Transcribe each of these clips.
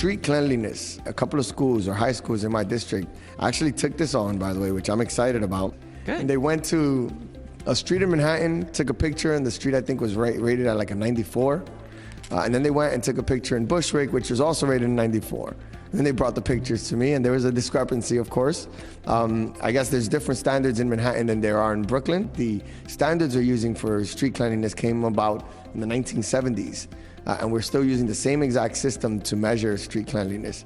street cleanliness. A couple of schools or high schools in my district actually took this on, by the way, which I'm excited about. Good. And they went to a street in Manhattan, took a picture, and the street I think was rated at like a 94. And then they went and took a picture in Bushwick, which was also rated a 94. And then they brought the pictures to me, and there was a discrepancy, of course. I guess there's different standards in Manhattan than there are in Brooklyn. The standards they're using for street cleanliness came about in the 1970s, and we're still using the same exact system to measure street cleanliness.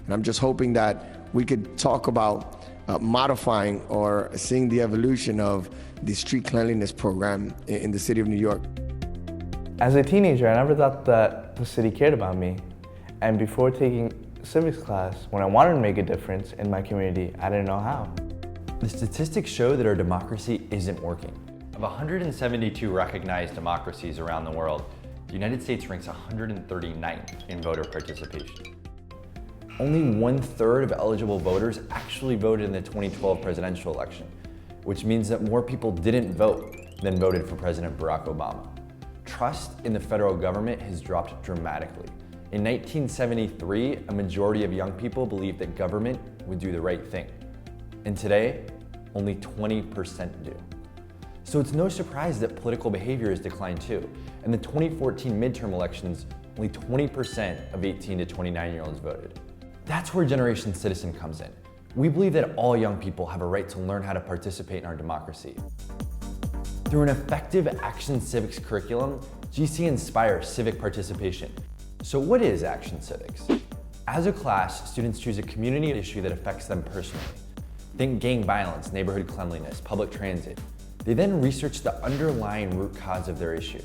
And I'm just hoping that we could talk about modifying or seeing the evolution of the street cleanliness program in the city of New York. As a teenager, I never thought that the city cared about me. And before taking civics class, when I wanted to make a difference in my community, I didn't know how. The statistics show that our democracy isn't working. Of 172 recognized democracies around the world, the United States ranks 139th in voter participation. Only 1/3 of eligible voters actually voted in the 2012 presidential election, which means that more people didn't vote than voted for President Barack Obama. Trust in the federal government has dropped dramatically. In 1973, a majority of young people believed that government would do the right thing. And today, only 20% do. So it's no surprise that political behavior has declined too. In the 2014 midterm elections, only 20% of 18 to 29-year-olds voted. That's where Generation Citizen comes in. We believe that all young people have a right to learn how to participate in our democracy. Through an effective Action Civics curriculum, GC inspires civic participation. So what is Action Civics? As a class, students choose a community issue that affects them personally. Think gang violence, neighborhood cleanliness, public transit. They then research the underlying root cause of their issue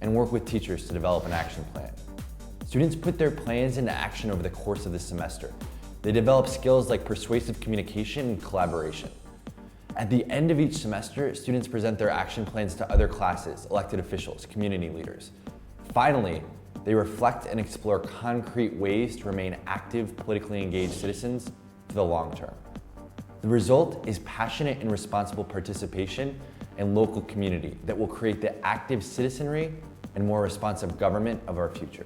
and work with teachers to develop an action plan. Students put their plans into action over the course of the semester. They develop skills like persuasive communication and collaboration. At the end of each semester, students present their action plans to other classes, elected officials, community leaders. Finally, they reflect and explore concrete ways to remain active, politically engaged citizens for the long term. The result is passionate and responsible participation in local community that will create the active citizenry and more responsive government of our future.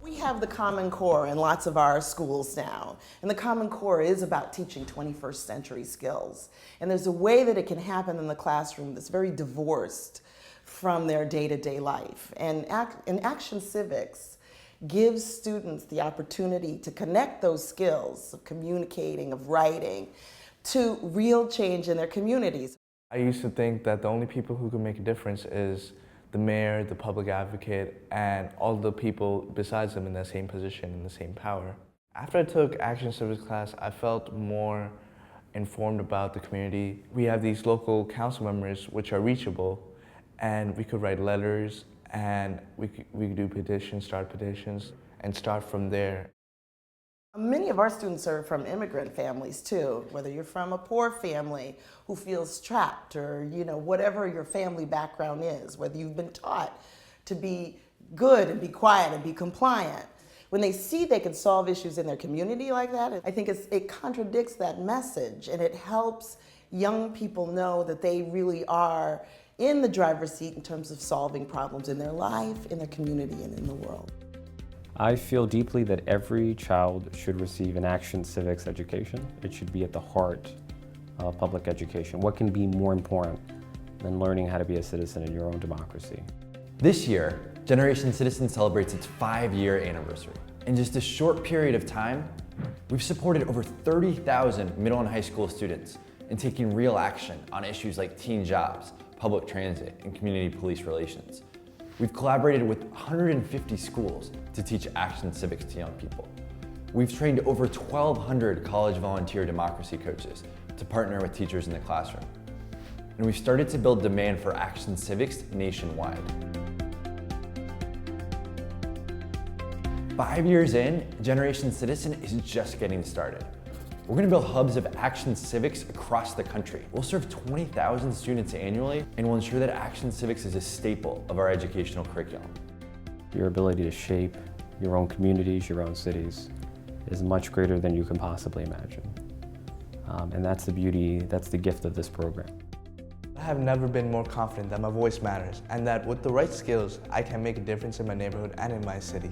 We have the Common Core in lots of our schools now, and the Common Core is about teaching 21st century skills. And there's a way that it can happen in the classroom that's very divorced from their day-to-day life. And Action Civics gives students the opportunity to connect those skills of communicating, of writing, to real change in their communities. I used to think that the only people who could make a difference is the mayor, the public advocate, and all the people besides them in the same position, in the same power. After I took Action Civics class, I felt more informed about the community. We have these local council members which are reachable, and we could write letters, and we could do petitions, start petitions, and start from there. Many of our students are from immigrant families too, whether you're from a poor family who feels trapped or whatever your family background is, whether you've been taught to be good and be quiet and be compliant. When they see they can solve issues in their community like that, I think it contradicts that message, and it helps young people know that they really are in the driver's seat in terms of solving problems in their life, in their community, and in the world. I feel deeply that every child should receive an Action Civics education. It should be at the heart of public education. What can be more important than learning how to be a citizen in your own democracy? This year, Generation Citizen celebrates its 5-year anniversary. In just a short period of time, we've supported over 30,000 middle and high school students in taking real action on issues like teen jobs, public transit, and community police relations. We've collaborated with 150 schools to teach Action Civics to young people. We've trained over 1,200 college volunteer democracy coaches to partner with teachers in the classroom. And we've started to build demand for Action Civics nationwide. 5 years in, Generation Citizen is just getting started. We're going to build hubs of Action Civics across the country. We'll serve 20,000 students annually, and we'll ensure that Action Civics is a staple of our educational curriculum. Your ability to shape your own communities, your own cities, is much greater than you can possibly imagine. And that's the beauty, that's the gift of this program. I have never been more confident that my voice matters, and that with the right skills, I can make a difference in my neighborhood and in my city.